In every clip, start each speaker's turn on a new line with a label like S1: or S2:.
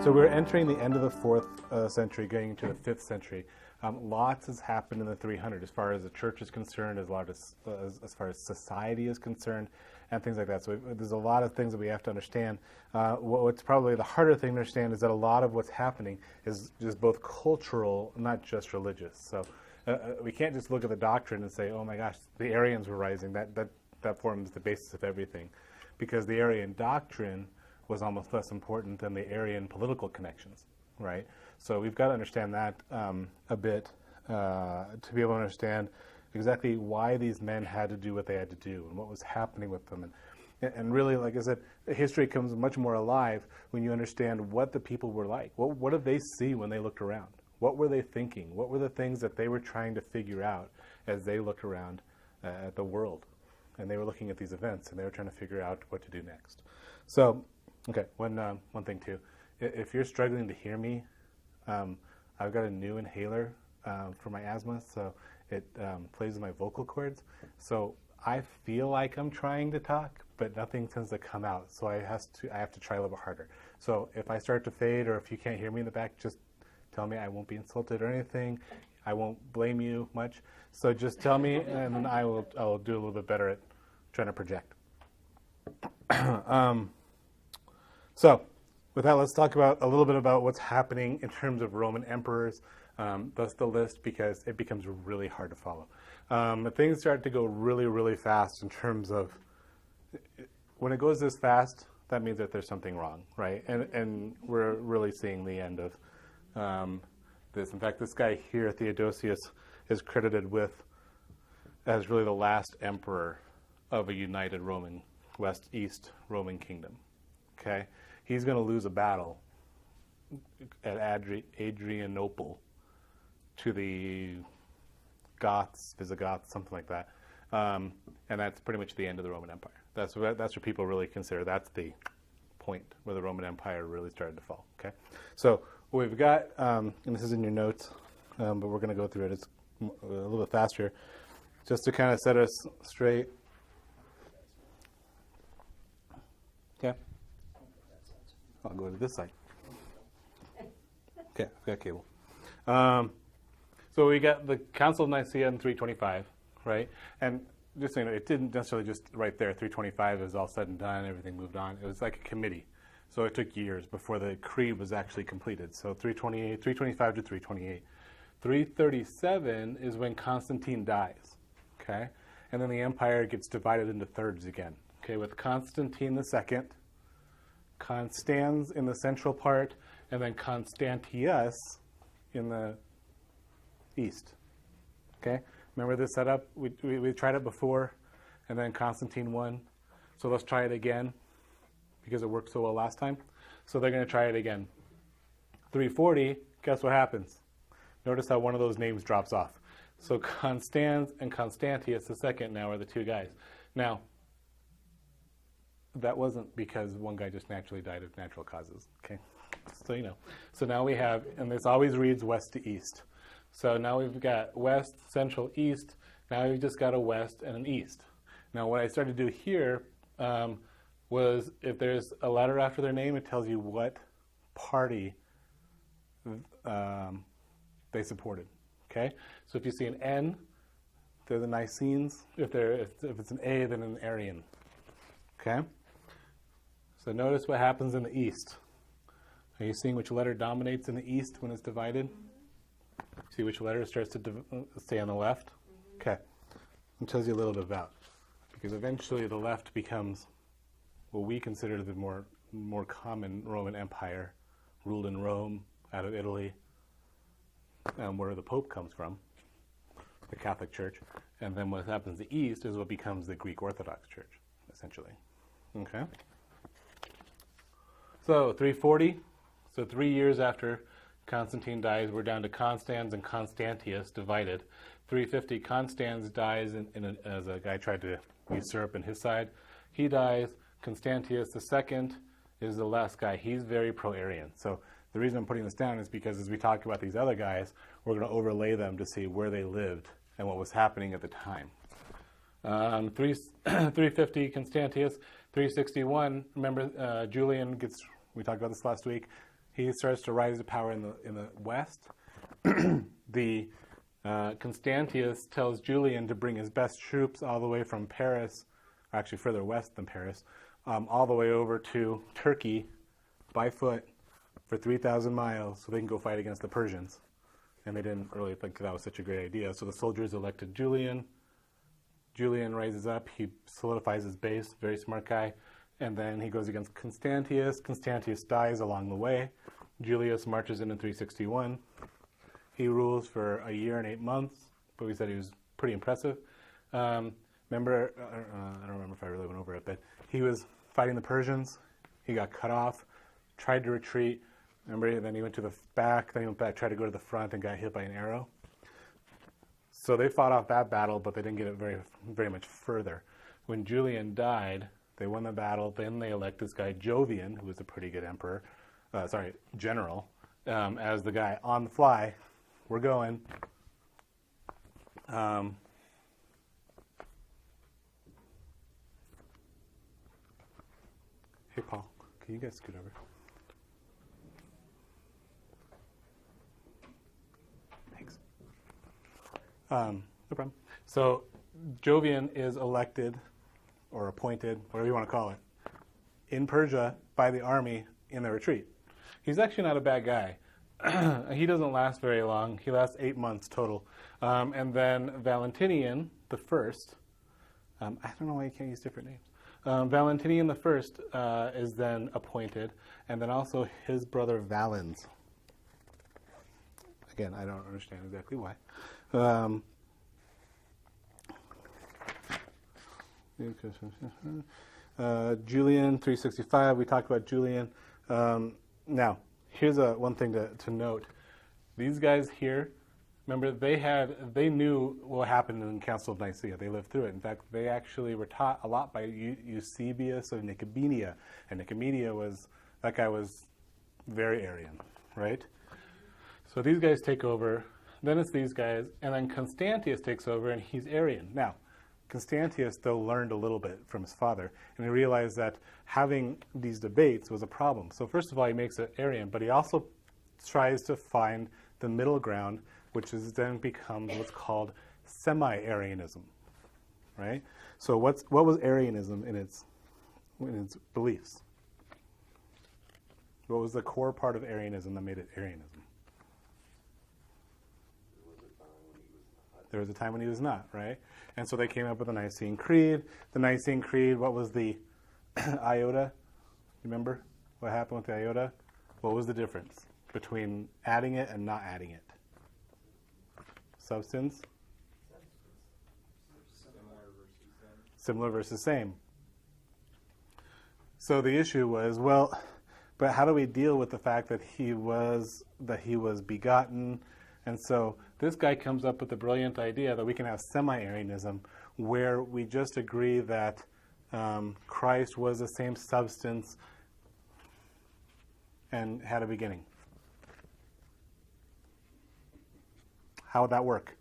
S1: So we're entering the end of the 4th century, going into the 5th century. Lots has happened in the 300 as far as the church is concerned, as far as society is concerned, and things like that. So there's a lot of things that we have to understand. What's probably the harder thing to understand is that a lot of what's happening is just both cultural, not just religious. So we can't just look at the doctrine and say, oh my gosh, the Arians were rising. That forms the basis of everything. Because the Arian doctrine was almost less important than the Arian political connections, right? So we've got to understand that a bit to be able to understand exactly why these men had to do what they had to do and what was happening with them. And really, like I said, history comes much more alive when you understand what the people were like. What did they see when they looked around? What were they thinking? What were the things that they were trying to figure out as they looked around at the world? And they were looking at these events, and they were trying to figure out what to do next. So, okay, one thing too. If you're struggling to hear me, I've got a new inhaler for my asthma, so it plays with my vocal cords. So I feel like I'm trying to talk, but nothing tends to come out. So I have to try a little bit harder. So if I start to fade, or if you can't hear me in the back, just tell me. I won't be insulted or anything. I won't blame you much. So just tell me, and I will do a little bit better at trying to project. So with that, let's talk about a little bit about what's happening in terms of Roman emperors. That's the list, because it becomes really hard to follow. Things start to go really, really fast in terms of, when it goes this fast, that means that there's something wrong, right? And we're really seeing the end of this. In fact, this guy here, Theodosius, is credited with as really the last emperor of a united Roman, West-East Roman kingdom, okay? He's going to lose a battle at Adrianople to the Goths, Visigoths, something like that. And that's pretty much the end of the Roman Empire. That's what people really consider. That's the point where the Roman Empire really started to fall, okay? So what we've got, and this is in your notes, but we're going to go through it. It's a little bit faster, just to kind of set us straight. Okay. I'll go to this side. Okay, I've got cable. So we got the Council of Nicaea in 325, right? And just so you know, it didn't necessarily just right there, 325 is all said and done, everything moved on. It was like a committee. So it took years before the creed was actually completed. So 325 to 328. 337 is when Constantine dies, okay? And then the empire gets divided into thirds again, okay? With Constantine II, Constans in the central part, and then Constantius in the east, okay? Remember this setup? We tried it before, and then Constantine won. So let's try it again, because it worked so well last time. So they're going to try it again. 340, guess what happens? Notice how one of those names drops off. So Constans and Constantius II now are the two guys. Now, that wasn't because one guy just naturally died of natural causes, okay? So you know. So now we have, and this always reads west to east. So now we've got west, central, east. Now we've just got a west and an east. Now what I started to do here was, if there's a letter after their name, it tells you what party they supported, okay? So if you see an N, they're the Nicenes. If it's an A, then an Arian, okay? So notice what happens in the east. Are you seeing which letter dominates in the east when it's divided? See which letter starts to stay on the left? Okay. It tells you a little bit about. Because eventually the left becomes what we consider the more common Roman Empire, ruled in Rome, out of Italy, where the Pope comes from, the Catholic Church. And then what happens in the east is what becomes the Greek Orthodox Church, essentially. Okay? So 340, so 3 years after Constantine dies, we're down to Constans and Constantius divided. 350, Constans dies as a guy tried to usurp in his side. He dies. Constantius II is the last guy. He's very pro-Arian. So the reason I'm putting this down is because as we talk about these other guys, we're going to overlay them to see where they lived and what was happening at the time. 350, Constantius. 361, remember Julian gets, we talked about this last week, he starts to rise to power in the west. The Constantius tells Julian to bring his best troops all the way from Paris, or actually further west than Paris, all the way over to Turkey by foot for 3,000 miles so they can go fight against the Persians. And they didn't really think that was such a great idea. So the soldiers elected Julian. Julian rises up. He solidifies his base. Very smart guy. And then he goes against Constantius. Constantius dies along the way. Julius marches in 361. He rules for a year and 8 months, but we said he was pretty impressive. Remember, I don't remember if I really went over it, but he was fighting the Persians. He got cut off, tried to retreat. Remember, then he went to the back, then he went back, tried to go to the front, and got hit by an arrow. So they fought off that battle, but they didn't get it very, very much further. When Julian died, they won the battle. Then they elect this guy Jovian, who was a pretty good general, as the guy on the fly. We're going. Hey, Paul, can you guys scoot over? Thanks. No problem. So Jovian is elected or appointed, whatever you want to call it, in Persia by the army in their retreat. He's actually not a bad guy. He doesn't last very long. He lasts 8 months total. And then Valentinian the First, I don't know why you can't use different names. Valentinian the First is then appointed, and then also his brother Valens. Again, I don't understand exactly why. Julian, 365, we talked about Julian. Now, here's one thing to note. These guys here, remember, they knew what happened in the Council of Nicaea. They lived through it. In fact, they actually were taught a lot by Eusebius of Nicomedia. And Nicomedia that guy was very Arian, right? So these guys take over, then it's these guys, and then Constantius takes over, and he's Arian. Now, Constantius, though, learned a little bit from his father, and he realized that having these debates was a problem. So first of all, he makes it Arian, but he also tries to find the middle ground, which then becomes what's called semi-Arianism, right? So what was Arianism in its beliefs? What was the core part of Arianism that made it Arianism? There was a time when he was not, right? And so they came up with the Nicene Creed. The Nicene Creed, what was the iota? Remember what happened with the iota? What was the difference between adding it and not adding it? Substance? Similar versus same. So the issue was, well, but how do we deal with the fact that he was begotten? And so this guy comes up with the brilliant idea that we can have semi-Arianism, where we just agree that Christ was the same substance and had a beginning. How would that work?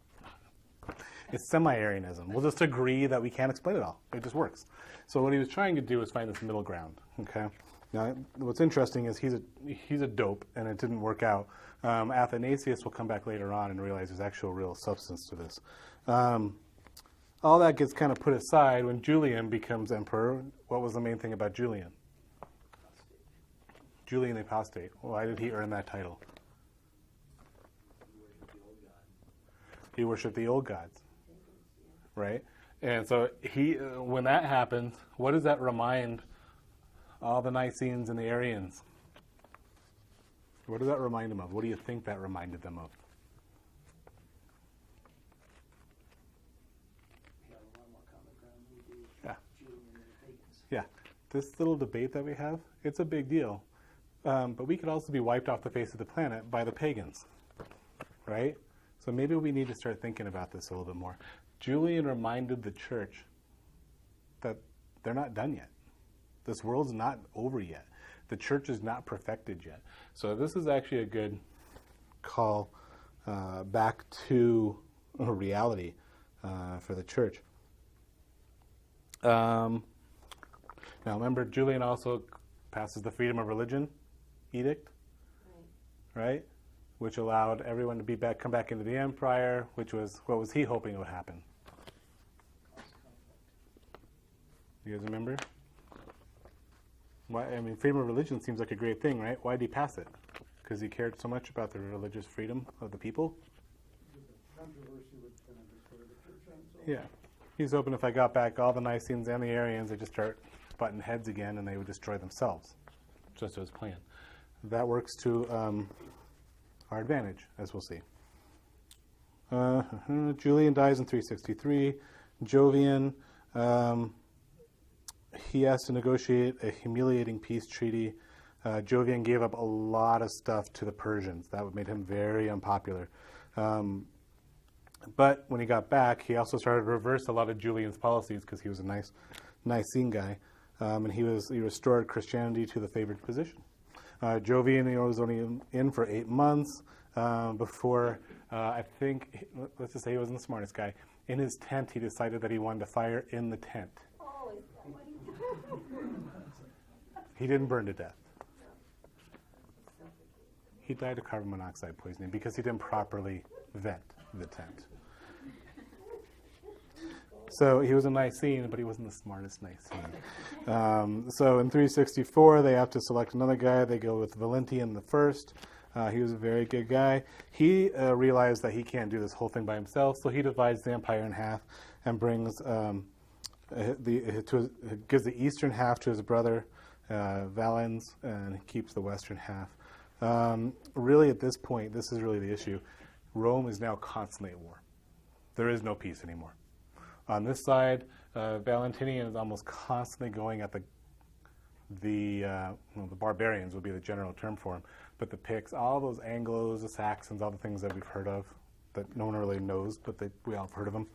S1: It's semi-Arianism. We'll just agree that we can't explain it all. It just works. So what he was trying to do is find this middle ground. Okay. Now, what's interesting is he's a dope, and it didn't work out. Athanasius will come back later on and realize there's actual real substance to this. All that gets kind of put aside when Julian becomes emperor. What was the main thing about Julian? Julian the Apostate. Why did he earn that title? He worshipped the old gods, right? And so when that happens, what does that remind all the Nicenes and the Arians? What does that remind them of? What do you think that reminded them of? Yeah. Yeah. This little debate that we have, it's a big deal. But we could also be wiped off the face of the planet by the pagans, right? So maybe we need to start thinking about this a little bit more. Julian reminded the church that they're not done yet. This world's not over yet. The church is not perfected yet. So this is actually a good call back to reality for the church. Now remember, Julian also passes the freedom of religion edict. right? Which allowed everyone to come back into the empire, which was, what was he hoping would happen? You guys remember? Why? I mean, freedom of religion seems like a great thing, right? Why did he pass it? Because he cared so much about the religious freedom of the people? Yeah. He's hoping if I got back all the Nicenes and the Arians, they'd just start butting heads again and they would destroy themselves. Just his plan. That works to our advantage, as we'll see. Julian dies in 363. Jovian, he has to negotiate a humiliating peace treaty. Jovian gave up a lot of stuff to the Persians. That made him very unpopular. But when he got back, he also started to reverse a lot of Julian's policies because he was a Nicene guy. And he restored Christianity to the favored position. Jovian was only in for 8 months before, I think, let's just say he wasn't the smartest guy. In his tent, he decided that he wanted to fire in the tent.
S2: Oh, is that what he did?
S1: He didn't burn to death. He died of carbon monoxide poisoning because he didn't properly vent the tent. So he was a Nicene, but he wasn't the smartest Nicene. So in 364, they have to select another guy. They go with Valentinian I. He was a very good guy. He realized that he can't do this whole thing by himself, so he divides the empire in half and brings gives the eastern half to his brother Valens, and he keeps the western half. Really, at this point, this is really the issue. Rome is now constantly at war. There is no peace anymore. On this side, Valentinian is almost constantly going at the barbarians would be the general term for him, but the Picts, all those Anglos, the Saxons, all the things that we've heard of that no one really knows, but we all have heard of them.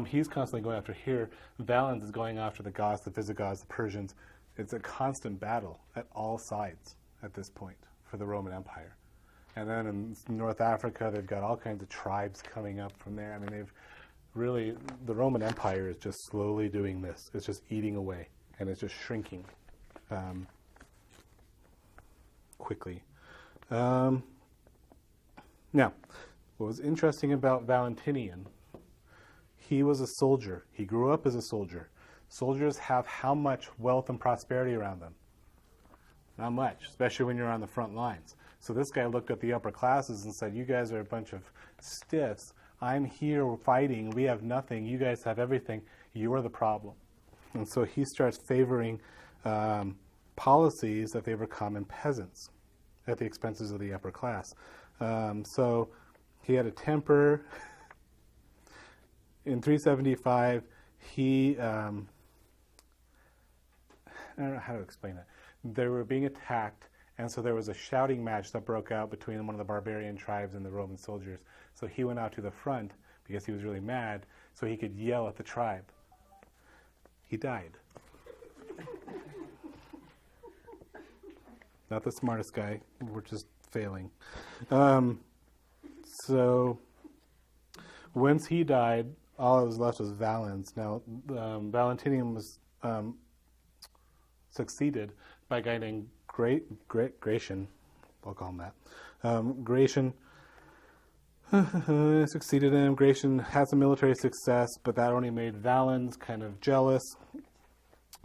S1: He's constantly going after here. Valens is going after the Goths, the Visigoths, the Persians. It's a constant battle at all sides at this point for the Roman Empire. And then in North Africa, they've got all kinds of tribes coming up from there. I mean, the Roman Empire is just slowly doing this. It's just eating away, and it's just shrinking quickly. Now, what was interesting about Valentinian, he was a soldier. He grew up as a soldier. Soldiers have how much wealth and prosperity around them? Not much, especially when you're on the front lines. So this guy looked at the upper classes and said, you guys are a bunch of stiffs. I'm here fighting. We have nothing. You guys have everything. You're the problem. And so he starts favoring policies that favor common peasants at the expenses of the upper class. So he had a temper. In 375, I don't know how to explain it. They were being attacked, and so there was a shouting match that broke out between one of the barbarian tribes and the Roman soldiers. So he went out to the front because he was really mad, so he could yell at the tribe. He died. Not the smartest guy. We're just failing. So once he died, all that was left was Valens. Now, Valentinian was succeeded by a guy named Gratian. I'll call him that. Gratian succeeded him. Gratian had some military success, but that only made Valens kind of jealous.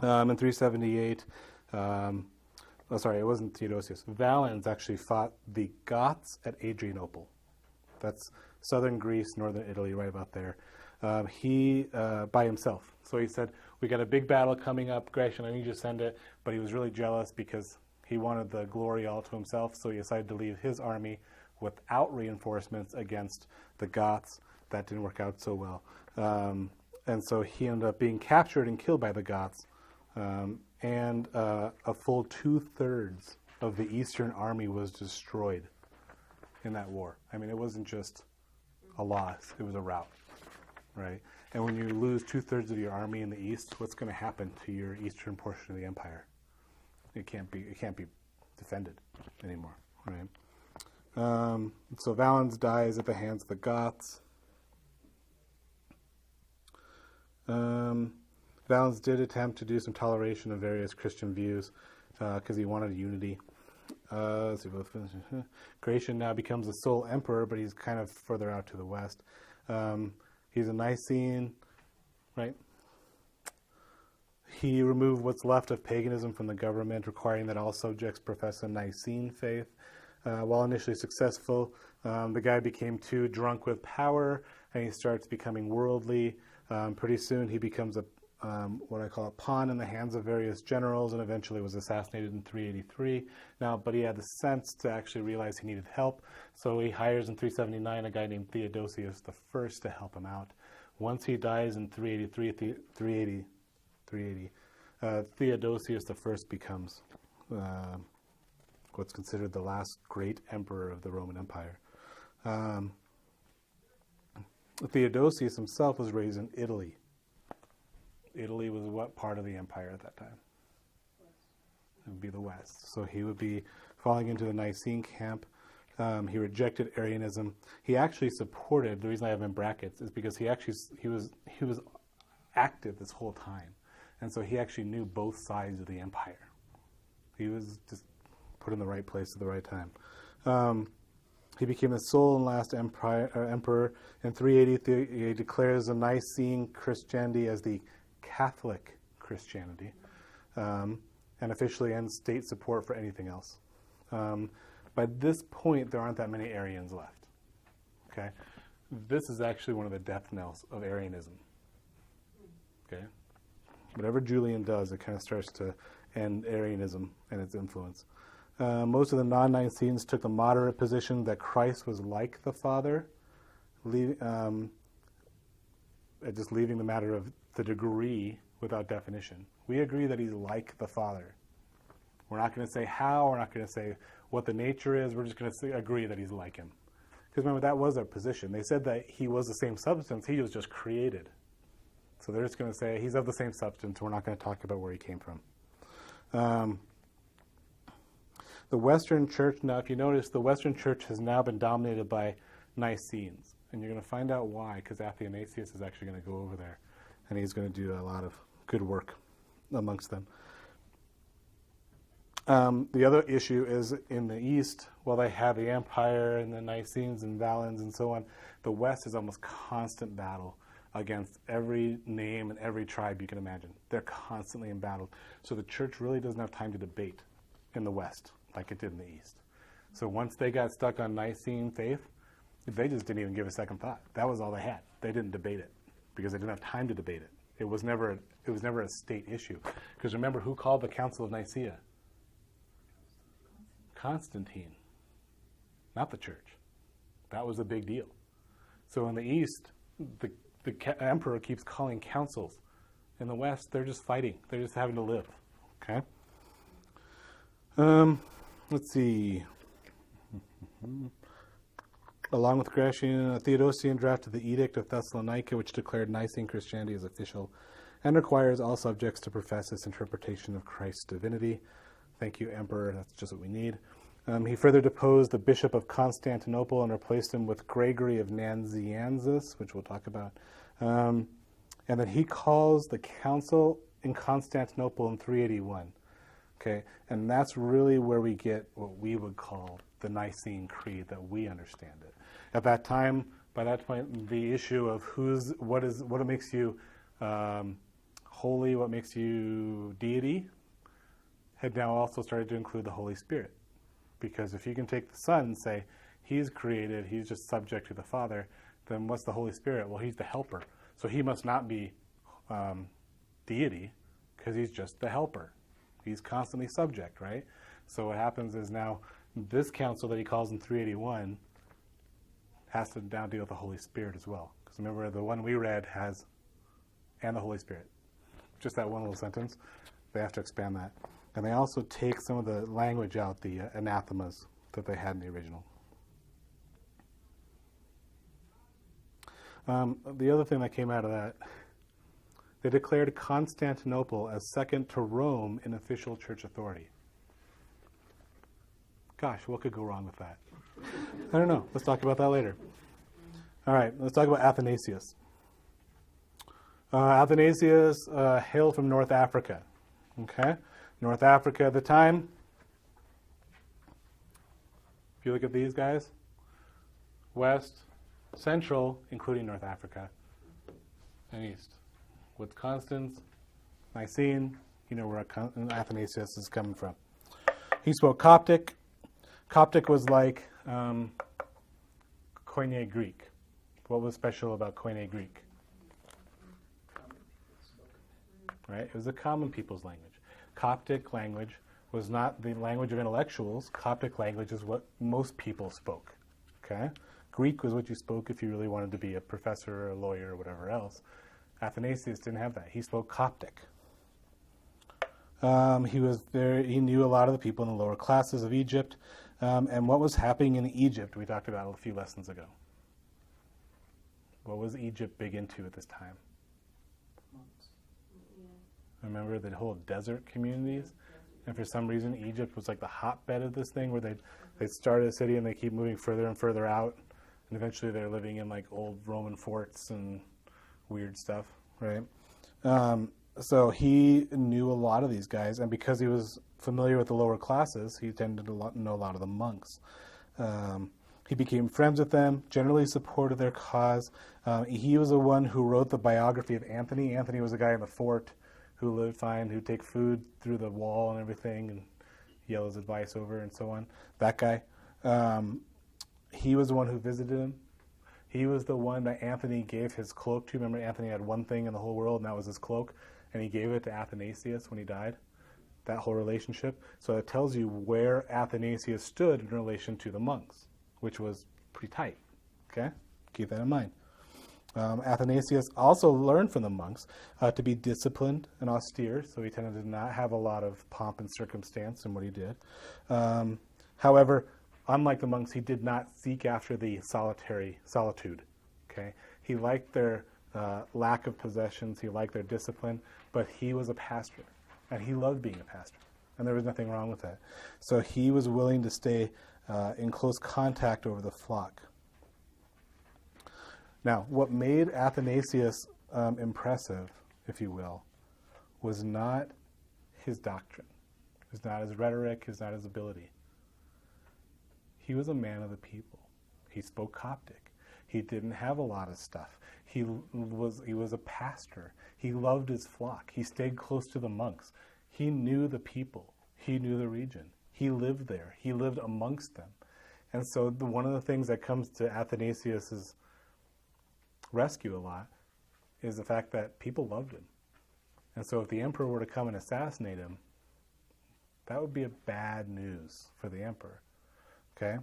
S1: In 378, it wasn't Theodosius. Valens actually fought the Goths at Adrianople. That's southern Greece, northern Italy, right about there. He by himself. So he said, we got a big battle coming up, Gratian, I need you to send it. But he was really jealous because he wanted the glory all to himself, so he decided to leave his army without reinforcements against the Goths. That didn't work out so well. And so he ended up being captured and killed by the Goths. And a full 2/3 of the Eastern army was destroyed in that war. I mean, it wasn't just a loss, it was a rout, right? And when you lose 2/3 of your army in the East, what's going to happen to your eastern portion of the empire? It can't be defended anymore, right? So Valens dies at the hands of the Goths. Valens did attempt to do some toleration of various Christian views because he wanted unity. let's see, Gratian now becomes the sole emperor, but he's kind of further out to the west. He's a Nicene, right? He removed what's left of paganism from the government, requiring that all subjects profess a Nicene faith. While initially successful, the guy became too drunk with power, and he starts becoming worldly. Pretty soon he becomes what I call a pawn in the hands of various generals, and eventually was assassinated in 383. But he had the sense to actually realize he needed help, so he hires in 379 a guy named Theodosius I to help him out. Once he dies in 380, Theodosius I becomes what's considered the last great emperor of the Roman Empire. Theodosius himself was raised in Italy. Italy was what part of the empire at that time? It would be the West. So he would be falling into the Nicene camp. He rejected Arianism. He actually supported, the reason I have him in brackets is because he was active this whole time. And so he actually knew both sides of the empire. He was just put in the right place at the right time. He became the sole and last emperor. In 380, he declares the Nicene Christianity as the Catholic Christianity, and officially ends state support for anything else. By this point, there aren't that many Arians left. Okay, this is actually one of the death knells of Arianism. Okay, whatever Julian does, it kind of starts to end Arianism and its influence. Most of the non-Nicenes took the moderate position that Christ was like the Father, just leaving the matter of the degree without definition. We agree that he's like the Father. We're not going to say how, we're not going to say what the nature is, we're just going to agree that he's like him. Because remember, that was their position. They said that he was the same substance, he was just created. So they're just going to say he's of the same substance, we're not going to talk about where he came from. The Western Church, now if you notice, the Western Church has now been dominated by Nicenes. And you're going to find out why, because Athanasius is actually going to go over there. And he's going to do a lot of good work amongst them. The other issue is in the East, while they have the Empire and the Nicenes and Valens and so on, the West is almost constant battle against every name and every tribe you can imagine. They're constantly in battle. So the church really doesn't have time to debate in the West like it did in the East. So once they got stuck on Nicene faith, they just didn't even give a second thought. That was all they had. They didn't debate it because they didn't have time to debate it. It was never a state issue. Because remember, who called the Council of Nicaea? Constantine, not the church. That was a big deal. So in the East, the emperor keeps calling councils. In the West, they're just fighting. They're just having to live. Okay. Let's see. Along with Gratian, Theodosius drafted the Edict of Thessalonica, which declared Nicene Christianity as official and requires all subjects to profess this interpretation of Christ's divinity. Thank you, Emperor. That's just what we need. He further deposed the Bishop of Constantinople and replaced him with Gregory of Nazianzus, which we'll talk about. And then he calls the council in Constantinople in 381. Okay, and that's really where we get what we would call the Nicene Creed that we understand it. At that time, by that point, the issue of what makes you holy, what makes you deity, had now also started to include the Holy Spirit. Because if you can take the Son and say, he's created, he's just subject to the Father, then what's the Holy Spirit? Well, he's the helper. So he must not be deity, because he's just the helper. He's constantly subject, right? So what happens is now this council that he calls in 381 has to now deal with the Holy Spirit as well. Because remember, the one we read has, and the Holy Spirit. Just that one little sentence. They have to expand that. And they also take some of the language out, the anathemas that they had in the original. The other thing that came out of that, they declared Constantinople as second to Rome in official church authority. Gosh, what could go wrong with that? I don't know. Let's talk about that later. All right, let's talk about Athanasius. Athanasius hailed from North Africa. Okay, North Africa at the time. If you look at these guys, west, central, including North Africa, and east. With Constance, Nicene, you know where Athanasius is coming from. He spoke Coptic. Coptic was like Koine Greek. What was special about Koine Greek? Right? It was a common people's language. Coptic language was not the language of intellectuals. Coptic language is what most people spoke. Okay? Greek was what you spoke if you really wanted to be a professor or a lawyer or whatever else. Athanasius didn't have that. He spoke Coptic. He knew a lot of the people in the lower classes of Egypt. And what was happening in Egypt, we talked about a few lessons ago. What was Egypt big into at this time? Remember the whole desert communities? And for some reason, Egypt was like the hotbed of this thing where they started a city and they keep moving further and further out. And eventually they're living in like old Roman forts and weird stuff, right? So he knew a lot of these guys. And because he was familiar with the lower classes, he tended to know a lot of the monks. He became friends with them, generally supported their cause. He was the one who wrote the biography of Anthony. Anthony was a guy in the fort who lived fine, who'd take food through the wall and everything and yell his advice over and so on. That guy. He was the one who visited him. He was the one that Anthony gave his cloak to. Remember, Anthony had one thing in the whole world, and that was his cloak. And he gave it to Athanasius when he died. That whole relationship. So it tells you where Athanasius stood in relation to the monks, which was pretty tight. Okay? Keep that in mind. Athanasius also learned from the monks to be disciplined and austere, so he tended to not have a lot of pomp and circumstance in what he did. However, unlike the monks, he did not seek after the solitude. Okay? He liked their lack of possessions, he liked their discipline, but he was a pastor, and he loved being a pastor, and there was nothing wrong with that. So he was willing to stay in close contact over the flock. Now, what made Athanasius impressive, if you will, was not his doctrine. It was not his rhetoric, it was not his ability. He was a man of the people. He spoke Coptic. He didn't have a lot of stuff. He was a pastor. He loved his flock. He stayed close to the monks. He knew the people. He knew the region. He lived there. He lived amongst them. And so one of the things that comes to Athanasius's rescue a lot is the fact that people loved him. And so if the emperor were to come and assassinate him, that would be a bad news for the emperor. Okay?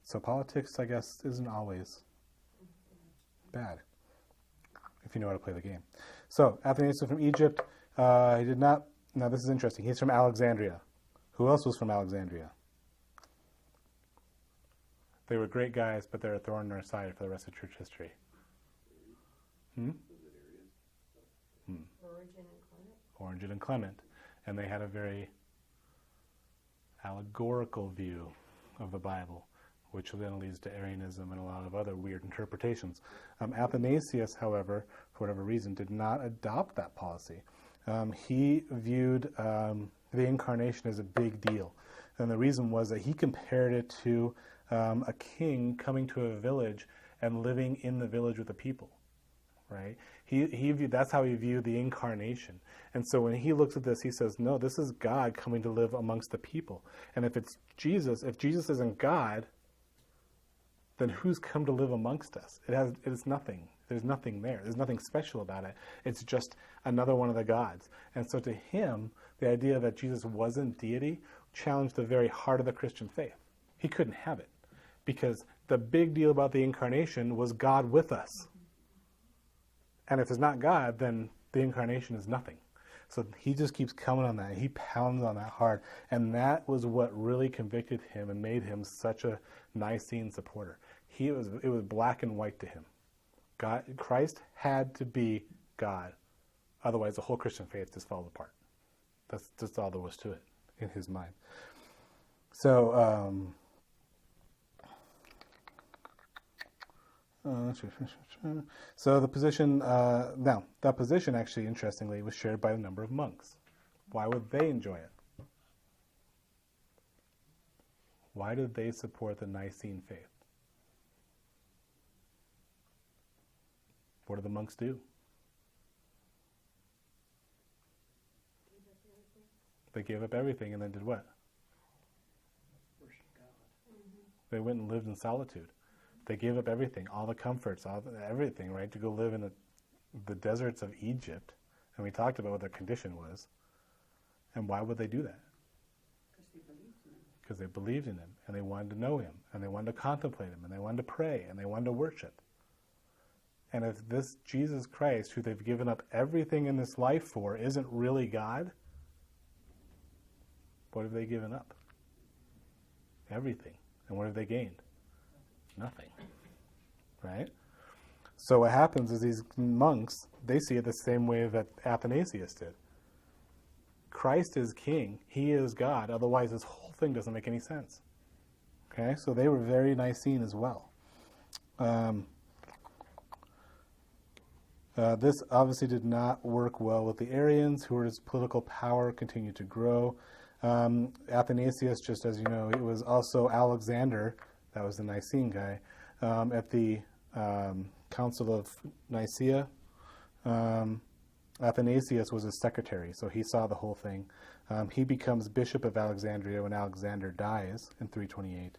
S1: So politics, I guess, isn't always bad, if you know how to play the game. So, Athanasius from Egypt, he did not, now this is interesting, he's from Alexandria. Who else was from Alexandria? They were great guys, but they're a thorn in our side for the rest of church history. Origen and Clement. And they had a very allegorical view of the Bible, which then leads to Arianism and a lot of other weird interpretations. Athanasius, however, for whatever reason, did not adopt that policy. He viewed the incarnation as a big deal. And the reason was that he compared it to a king coming to a village and living in the village with the people. Right? He viewed, that's how he viewed the incarnation. And so when he looks at this, he says, no, this is God coming to live amongst the people. And if Jesus isn't God, then who's come to live amongst us? It's nothing. There's nothing there. There's nothing special about it. It's just another one of the gods. And so to him, the idea that Jesus wasn't deity challenged the very heart of the Christian faith. He couldn't have it because the big deal about the incarnation was God with us. And if it's not God, then the incarnation is nothing. So he just keeps coming on that. He pounds on that hard. And that was what really convicted him and made him such a Nicene supporter. It was black and white to him. Christ had to be God. Otherwise, the whole Christian faith just falls apart. That's just all there was to it in his mind. So, so the position, now, that position actually, interestingly, was shared by a number of monks. Why would they enjoy it? Why did they support the Nicene faith? What did the monks do? They gave up everything and then did what?
S3: Worship God.
S1: They went and lived in solitude. They gave up everything, all the comforts, everything, right, to go live in the deserts of Egypt. And we talked about what their condition was. And why would they do that? Because they believed in him, and they wanted to know him, and they wanted to contemplate him, and they wanted to pray, and they wanted to worship. And if this Jesus Christ, who they've given up everything in this life for, isn't really God, what have they given up? Everything. And what have they gained? Nothing. Right? So what happens is these monks, they see it the same way that Athanasius did. Christ is king. He is God. Otherwise, this whole thing doesn't make any sense. Okay? So they were very Nicene as well. This obviously did not work well with the Arians, whose political power continued to grow. Athanasius, just as you know, it was also Alexander, that was the Nicene guy, at the Council of Nicaea. Athanasius was his secretary, so he saw the whole thing. He becomes Bishop of Alexandria when Alexander dies in 328.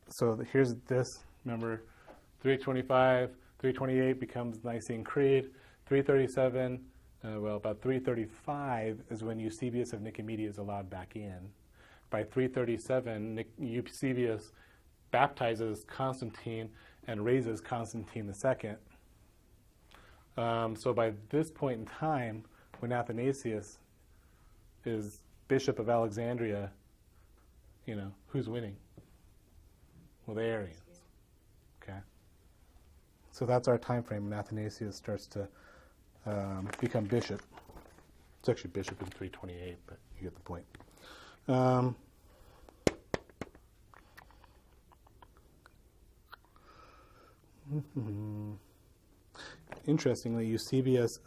S1: So here's this, remember, 325, 328 becomes Nicene Creed, 337, about 335 is when Eusebius of Nicomedia is allowed back in. By 337, Eusebius baptizes Constantine and raises Constantine II. So by this point in time, when Athanasius is Bishop of Alexandria, who's winning? Well, the Arians. Okay. So that's our time frame when Athanasius starts to become bishop. It's actually bishop in 328, but you get the point. Interestingly, Eusebius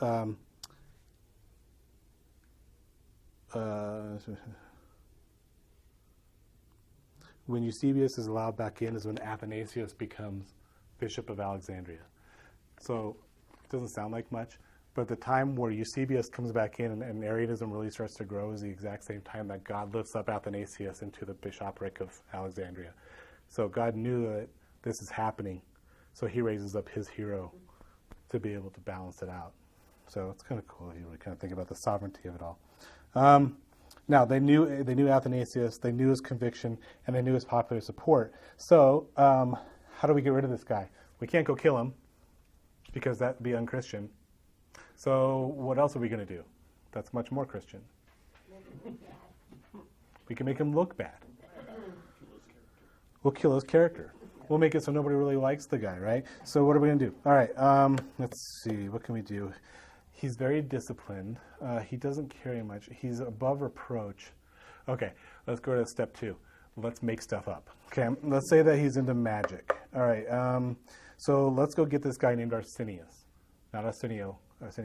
S1: when Eusebius is allowed back in is when Athanasius becomes Bishop of Alexandria. So it doesn't sound like much, but the time where Eusebius comes back in and Arianism really starts to grow is the exact same time that God lifts up Athanasius into the bishopric of Alexandria. So God knew that this is happening, so he raises up his hero to be able to balance it out. So it's kind of cool. You really kind of think about the sovereignty of it all. Now they knew Athanasius, they knew his conviction, and they knew his popular support. So how do we get rid of this guy? We can't go kill him because that would be unchristian. So what else are we going to do? That's much more Christian. We can make him look bad. We'll kill his character. We'll make it so nobody really likes the guy, right? So what are we going to do? All right, let's see. What can we do? He's very disciplined. He doesn't carry much. He's above reproach. Okay, let's go to step 2. Let's make stuff up. Okay, let's say that he's into magic. All right, so let's go get this guy named Arsenius. Not Arsenio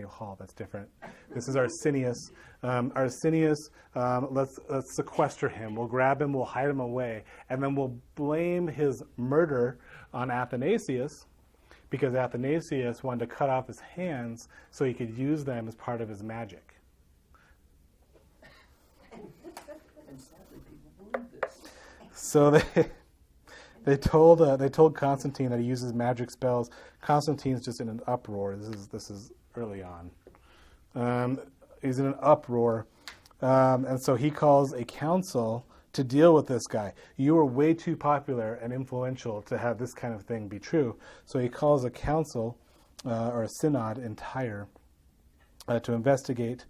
S1: Hall, that's different. This is Arsenius. Arsenius, let's sequester him. We'll grab him, we'll hide him away, and then we'll blame his murder on Athanasius, because Athanasius wanted to cut off his hands so he could use them as part of his magic.
S3: And sadly, people believe this.
S1: So they told Constantine that he uses magic spells. Constantine's just in an uproar. This is early on. He's in an uproar, and so he calls a council to deal with this guy. You are way too popular and influential to have this kind of thing be true. So he calls a council or a synod in Tyre to investigate.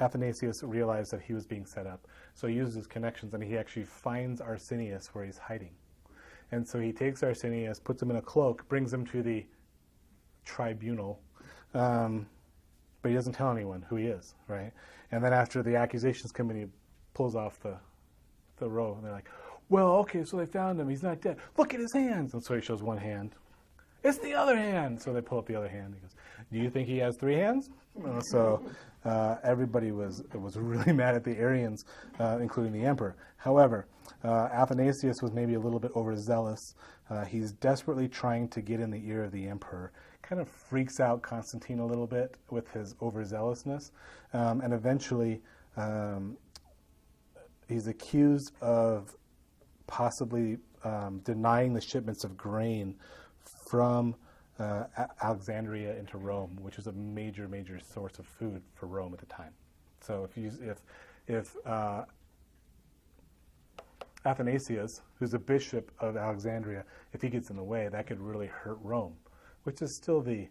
S1: Athanasius realized that he was being set up. So he uses his connections, and he actually finds Arsenius where he's hiding. And so he takes Arsenius, puts him in a cloak, brings him to the tribunal, but he doesn't tell anyone who he is, right? And then after the accusations come in, he pulls off the robe, and they're like, well, okay, so they found him. He's not dead. Look at his hands. And so he shows one hand. It's the other hand. So they pull up the other hand. He goes, Do you think he has 3 hands? So everybody was really mad at the Arians, including the emperor. However, Athanasius was maybe a little bit overzealous. He's desperately trying to get in the ear of the emperor. Kind of freaks out Constantine a little bit with his overzealousness, and eventually he's accused of possibly denying the shipments of grain from Alexandria into Rome, which was a major source of food for Rome at the time. So if Athanasius, who's a bishop of Alexandria, if he gets in the way, that could really hurt Rome, which is still the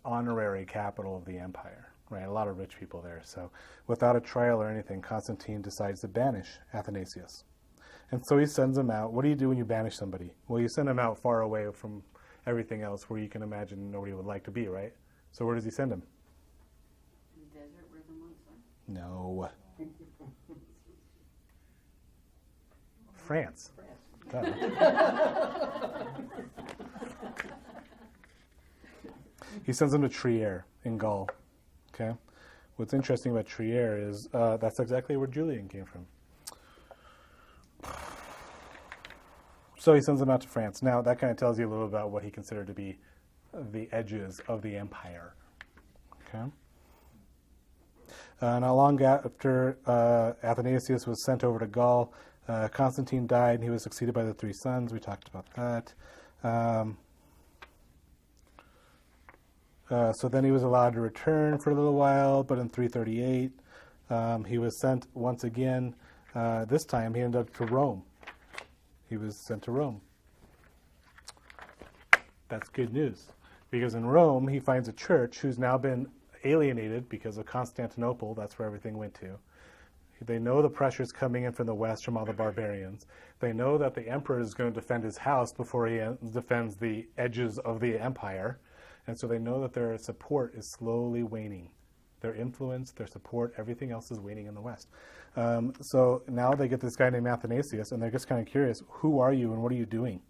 S1: honorary capital of the empire, right? A lot of rich people there. So without a trial or anything, Constantine decides to banish Athanasius. And so he sends him out. What do you do when you banish somebody? Well, you send him out far away from everything else where you can imagine nobody would like to be, right? So where does he send him?
S4: The desert where the monks are?
S1: No. France. He sends him to Trier in Gaul. Okay. What's interesting about Trier is that's exactly where Julian came from. So he sends him out to France. Now that kind of tells you a little about what he considered to be the edges of the empire. Okay. Not long after Athanasius was sent over to Gaul, Constantine died, and he was succeeded by the 3 sons. We talked about that. So then he was allowed to return for a little while, but in 338, he was sent once again. This time he ended up to Rome. He was sent to Rome. That's good news, because in Rome he finds a church who's now been alienated because of Constantinople. That's where everything went to. They know the pressure's coming in from the west from all the barbarians. They know that the emperor is going to defend his house before he defends the edges of the empire. And so they know that their support is slowly waning. Their influence, their support, everything else is waning in the west. So now they get this guy named Athanasius, and they're just kind of curious, who are you and what are you doing?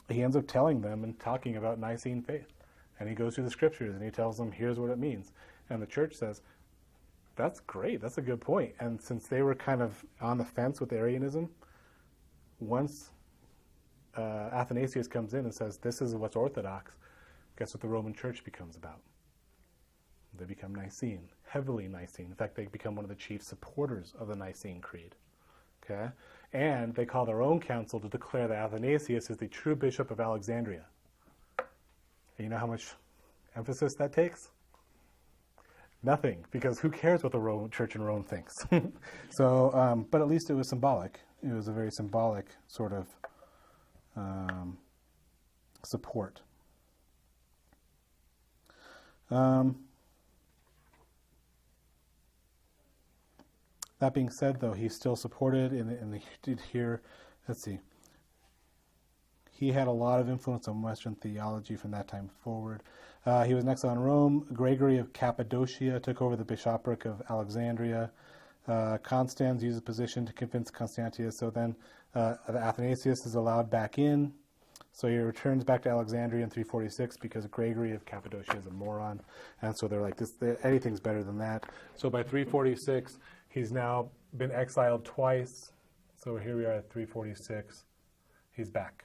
S1: He ends up telling them and talking about Nicene faith. And he goes through the scriptures and he tells them, here's what it means. And the church says, that's great, that's a good point. And since they were kind of on the fence with Arianism, once Athanasius comes in and says, this is what's orthodox, guess what the Roman church becomes about? They become Nicene, heavily Nicene. In fact, they become one of the chief supporters of the Nicene Creed. Okay? And they call their own council to declare that Athanasius is the true bishop of Alexandria. And you know how much emphasis that takes? Nothing, because who cares what the church in Rome thinks? So, but at least it was symbolic. It was a very symbolic sort of support. That being said, though, he's still supported, and he did hear, let's see, he had a lot of influence on Western theology from that time forward. He was next on Rome. Gregory of Cappadocia took over the bishopric of Alexandria. Constans used his position to convince Constantius, so then Athanasius is allowed back in. So he returns back to Alexandria in 346 because Gregory of Cappadocia is a moron. And so they're like, anything's better than that. So by 346, he's now been exiled twice. So here we are at 346. He's back.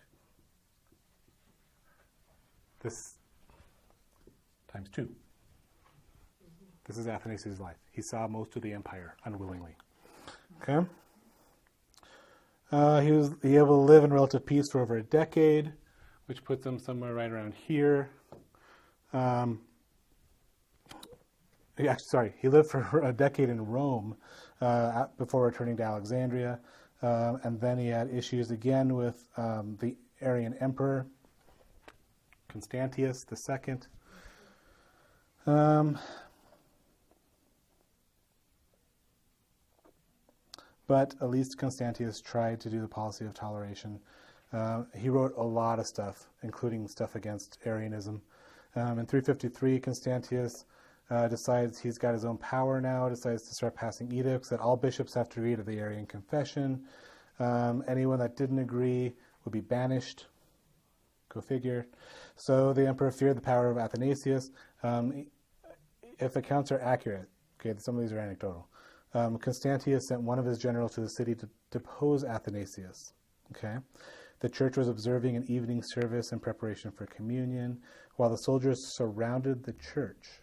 S1: This times 2. This is Athanasius' life. He saw most of the empire unwillingly. Okay? He was able to live in relative peace for over a decade, which puts him somewhere right around here. He lived for a decade in Rome before returning to Alexandria. And then he had issues again with the Arian emperor, Constantius II. But at least Constantius tried to do the policy of toleration. He wrote a lot of stuff, including stuff against Arianism. In 353, Constantius decides he's got his own power now, decides to start passing edicts that all bishops have to read of the Arian confession. Anyone that didn't agree would be banished, Go figure. So the emperor feared the power of Athanasius. If accounts are accurate, okay, some of these are anecdotal, Constantius sent one of his generals to the city to depose Athanasius. Okay, the church was observing an evening service in preparation for communion, while the soldiers surrounded the church.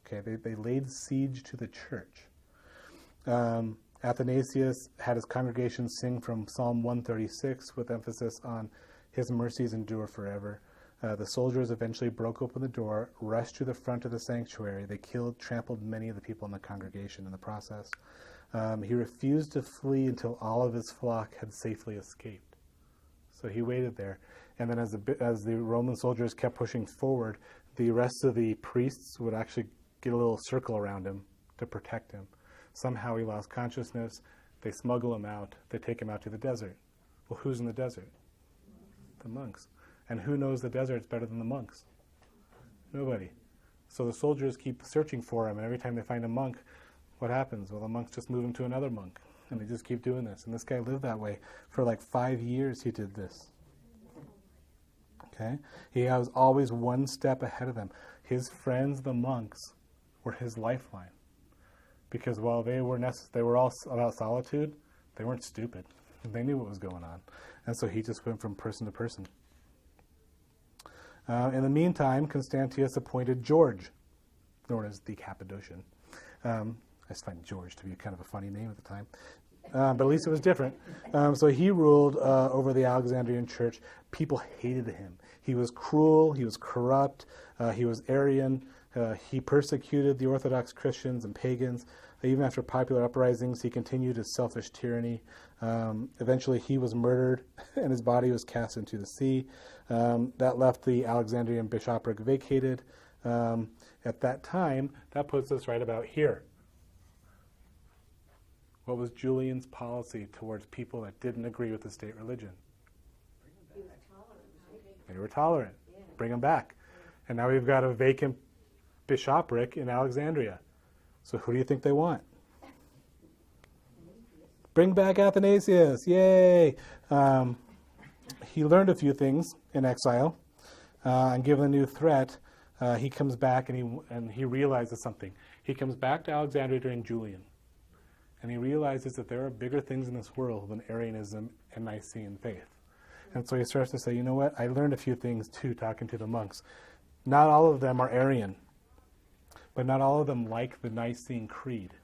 S1: Okay, they laid siege to the church. Athanasius had his congregation sing from Psalm 136 with emphasis on his mercies endure forever. The soldiers eventually broke open the door, rushed to the front of the sanctuary. They trampled many of the people in the congregation in the process. He refused to flee until all of his flock had safely escaped. So he waited there. And then as the Roman soldiers kept pushing forward, the rest of the priests would actually get a little circle around him to protect him. Somehow he lost consciousness. They smuggle him out. They take him out to the desert. Well, who's in the desert? The monks. And who knows the desert's better than the monks? Nobody. So the soldiers keep searching for him, and every time they find a monk, what happens? Well, the monks just move him to another monk, and they just keep doing this. And this guy lived that way. For like 5 years he did this. Okay? He was always one step ahead of them. His friends, the monks, were his lifeline. Because while they were all about solitude, they weren't stupid. They knew what was going on. And so he just went from person to person. In the meantime, Constantius appointed George, known as the Cappadocian. I just find George to be kind of a funny name at the time. But at least it was different. So he ruled over the Alexandrian church. People hated him. He was cruel. He was corrupt. He was Arian. He persecuted the Orthodox Christians and pagans. Even after popular uprisings, he continued his selfish tyranny. Eventually, he was murdered, and his body was cast into the sea. That left the Alexandrian bishopric vacated. At that time, that puts us right about here. What was Julian's policy towards people that didn't agree with the state religion?
S4: He was tolerant.
S1: They were tolerant. Bring them back. And now we've got a vacant bishopric in Alexandria. So who do you think they want? Bring back Athanasius. Yay! He learned a few things in exile. And given a new threat, he comes back and he realizes something. He comes back to Alexandria during Julian. And he realizes that there are bigger things in this world than Arianism and Nicene faith. And so he starts to say, you know what? I learned a few things too talking to the monks. Not all of them are Arian. But not all of them like the Nicene Creed.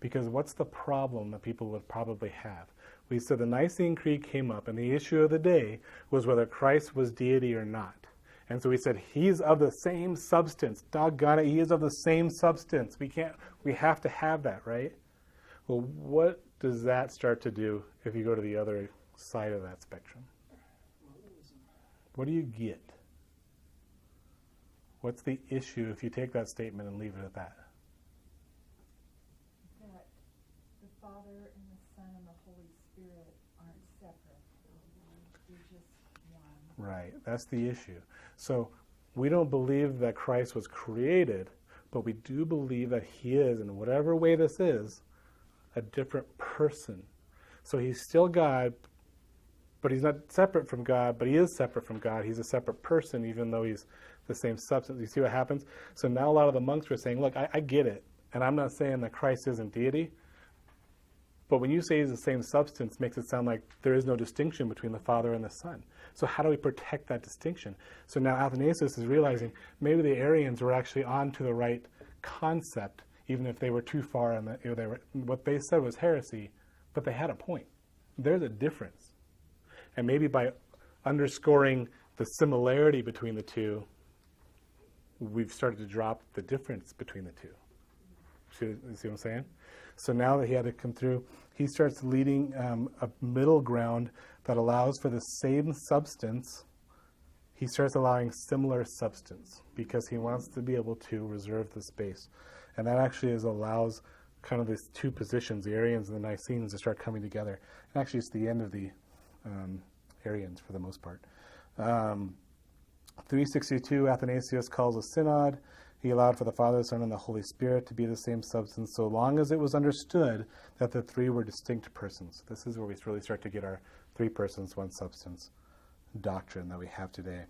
S1: Because what's the problem that people would probably have? We said the Nicene Creed came up, and the issue of the day was whether Christ was deity or not. And so we said, he's of the same substance. Doggone it, he is of the same substance. We have to have that, right? Well, what does that start to do if you go to the other side of that spectrum? What do you get? What's the issue if you take that statement and leave it at that?
S2: That the Father and the Son and the Holy Spirit aren't separate. They're just one.
S1: Right, that's the issue. So we don't believe that Christ was created, but we do believe that he is, in whatever way this is, a different person. So he's still God, but he's not separate from God, but he is separate from God. He's a separate person, even though he's the same substance. You see what happens? So now a lot of the monks were saying, look, I get it, and I'm not saying that Christ isn't deity, but when you say he's the same substance, it makes it sound like there is no distinction between the Father and the Son. So how do we protect that distinction? So now Athanasius is realizing maybe the Arians were actually on to the right concept, even if they were too far, and what they said was heresy, but they had a point. There's a difference. And maybe by underscoring the similarity between the two, we've started to drop the difference between the two. See what I'm saying? So now that he had to come through, he starts leading a middle ground that allows for the same substance. He starts allowing similar substance because he wants to be able to reserve the space. And that actually allows kind of these two positions, the Arians and the Nicenes, to start coming together. And actually it's the end of the Arians for the most part. 362, Athanasius calls a synod. He allowed for the Father, Son, and the Holy Spirit to be the same substance, so long as it was understood that the three were distinct persons. This is where we really start to get our three persons, one substance. doctrine that we have today.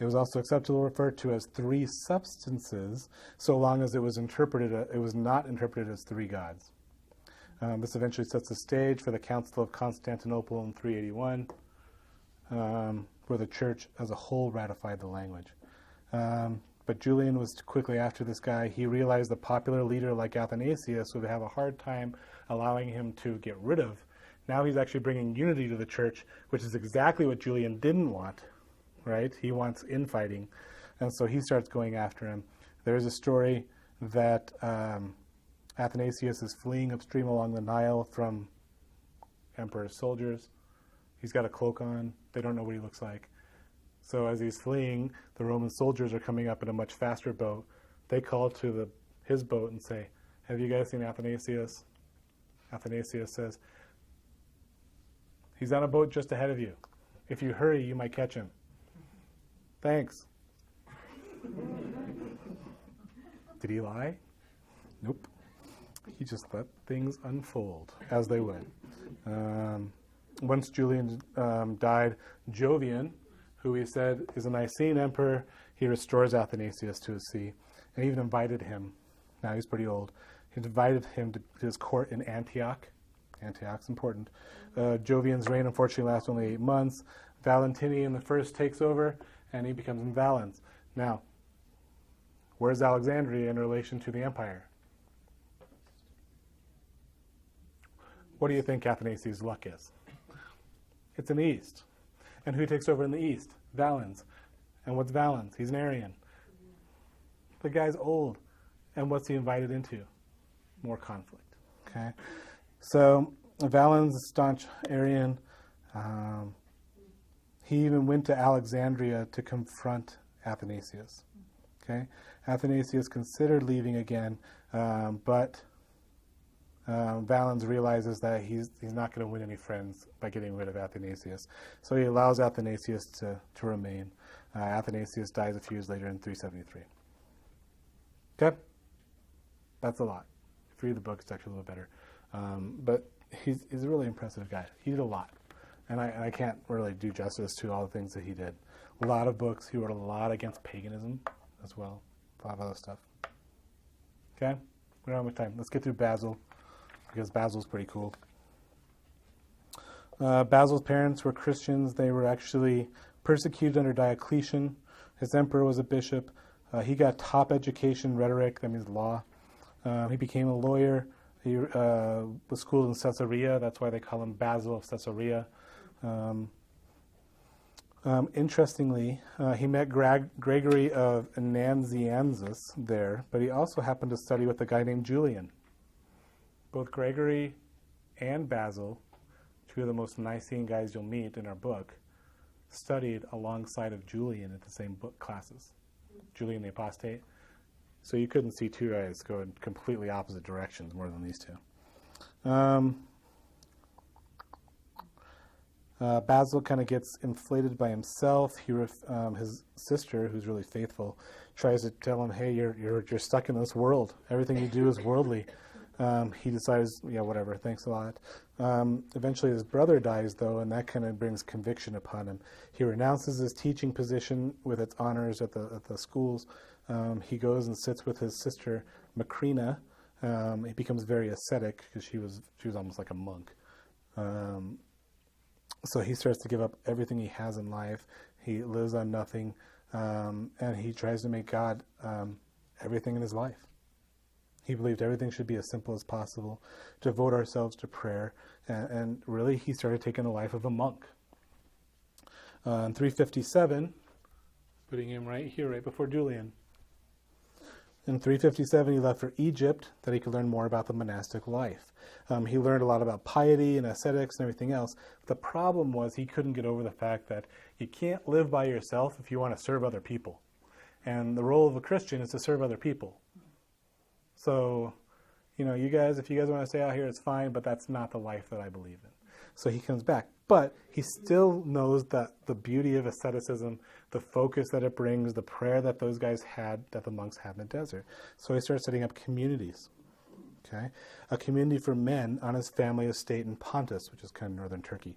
S1: It was also acceptable to refer to as three substances, so long as it was not interpreted as three gods. This eventually sets the stage for the Council of Constantinople in 381, where the church as a whole ratified the language. But Julian was quickly after this guy. He realized a popular leader like Athanasius would have a hard time allowing him to get rid of. Now he's actually bringing unity to the church, which is exactly what Julian didn't want, right? He wants infighting. And so he starts going after him. There's a story that Athanasius is fleeing upstream along the Nile from emperor's soldiers. He's got a cloak on. They don't know what he looks like. So as he's fleeing, the Roman soldiers are coming up in a much faster boat. They call to his boat and say, "Have you guys seen Athanasius?" Athanasius says, "He's on a boat just ahead of you. If you hurry, you might catch him." Thanks. Did he lie? Nope. He just let things unfold as they would. Once Julian died, Jovian, who he said is a Nicene emperor, he restores Athanasius to his see, and even invited him. Now he's pretty old. He invited him to his court in Antioch. Antioch's important. Jovian's reign unfortunately lasts only 8 months. Valentinian I takes over, and he becomes Valens. Now, where's Alexandria in relation to the empire? What do you think Athanasius' luck is? It's in the east. And who takes over in the east? Valens. And what's Valens? He's an Arian. The guy's old. And what's he invited into? More conflict. Okay? So, Valens, a staunch Arian, he even went to Alexandria to confront Athanasius. Okay? Athanasius considered leaving again, but Valens realizes that he's not going to win any friends by getting rid of Athanasius. So he allows Athanasius to remain. Athanasius dies a few years later in 373. Okay? That's a lot. If you read the book, it's actually a little better. But he's a really impressive guy. He did a lot. And I can't really do justice to all the things that he did. A lot of books. He wrote a lot against paganism as well. A lot of other stuff. Okay? We don't have much time. Let's get through Basil, because Basil's pretty cool. Basil's parents were Christians. They were actually persecuted under Diocletian. His emperor was a bishop. He got top education, rhetoric, that means law. He became a lawyer. He was schooled in Caesarea. That's why they call him Basil of Caesarea. Interestingly, he met Gregory of Nazianzus there, but he also happened to study with a guy named Julian. Both Gregory and Basil, two of the most Nicene guys you'll meet in our book, studied alongside of Julian at the same book classes. Julian the Apostate. So you couldn't see two guys go in completely opposite directions more than these two. Basil kind of gets inflated by himself. His sister, who's really faithful, tries to tell him, "Hey, you're stuck in this world. Everything you do is worldly." He decides, yeah, whatever, thanks a lot. Eventually his brother dies, though, and that kind of brings conviction upon him. He renounces his teaching position with its honors at the schools. He goes and sits with his sister, Macrina. He becomes very ascetic because she was almost like a monk. So he starts to give up everything he has in life. He lives on nothing, and he tries to make God everything in his life. He believed everything should be as simple as possible, devote ourselves to prayer, and really he started taking the life of a monk. In 357, putting him right here, right before Julian. In 357, he left for Egypt that he could learn more about the monastic life. He learned a lot about piety and ascetics and everything else. The problem was he couldn't get over the fact that you can't live by yourself if you want to serve other people. And the role of a Christian is to serve other people. So, you guys, if you guys want to stay out here, it's fine, but that's not the life that I believe in. So he comes back. But he still knows that the beauty of asceticism, the focus that it brings, the prayer that those guys had, that the monks had in the desert. So he starts setting up communities. Okay? A community for men on his family estate in Pontus, which is kind of northern Turkey.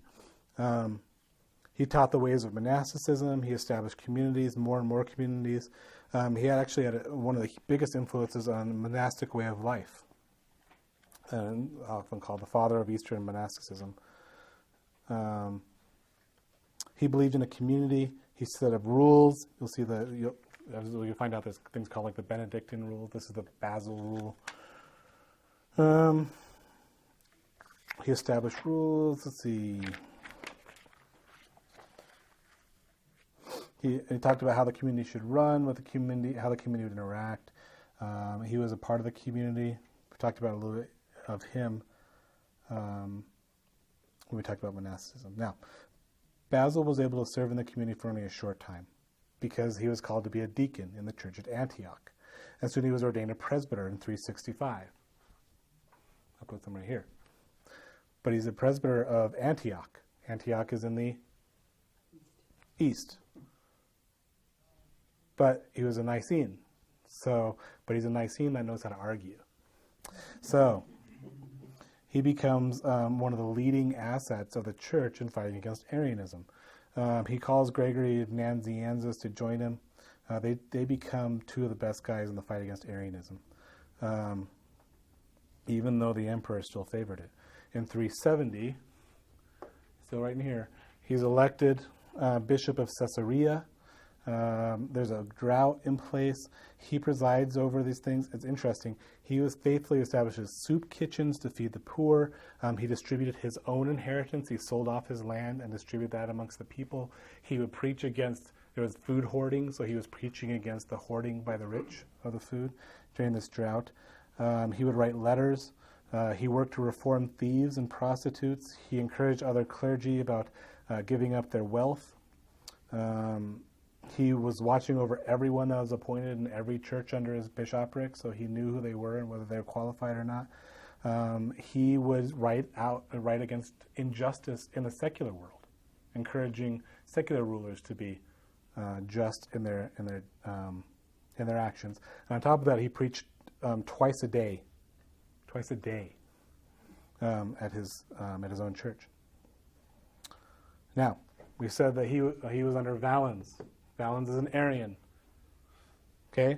S1: He taught the ways of monasticism. He established communities, more and more communities. He actually had one of the biggest influences on the monastic way of life, and often called the father of Eastern monasticism. He believed in a community. He set up rules. You'll see you'll find out there's things called like the Benedictine rule. This is the Basil rule. He established rules. Let's see. He talked about how the community should run, what the community, how the community would interact. He was a part of the community. We talked about a little bit of him when we talked about monasticism. Now, Basil was able to serve in the community for only a short time because he was called to be a deacon in the church at Antioch. And soon he was ordained a presbyter in 365. I'll put them right here. But he's a presbyter of Antioch. Antioch is in the east. But he was a Nicene. But he's a Nicene that knows how to argue. So he becomes one of the leading assets of the church in fighting against Arianism. He calls Gregory Nazianzus to join him. They become two of the best guys in the fight against Arianism, even though the emperor still favored it. In 370, still right in here, he's elected Bishop of Caesarea. There's a drought in place. He presides over these things. It's interesting. He was faithfully establishes soup kitchens to feed the poor. He distributed his own inheritance. He sold off his land and distributed that amongst the people. He would preach against, there was food hoarding, so he was preaching against the hoarding by the rich of the food during this drought. He would write letters. He worked to reform thieves and prostitutes. He encouraged other clergy about giving up their wealth. He was watching over everyone that was appointed in every church under his bishopric, so he knew who they were and whether they were qualified or not. He would write against injustice in the secular world, encouraging secular rulers to be just in their actions. And on top of that, he preached twice a day at his own church. Now, we said that he was under Valens. Valens is an Arian. Okay?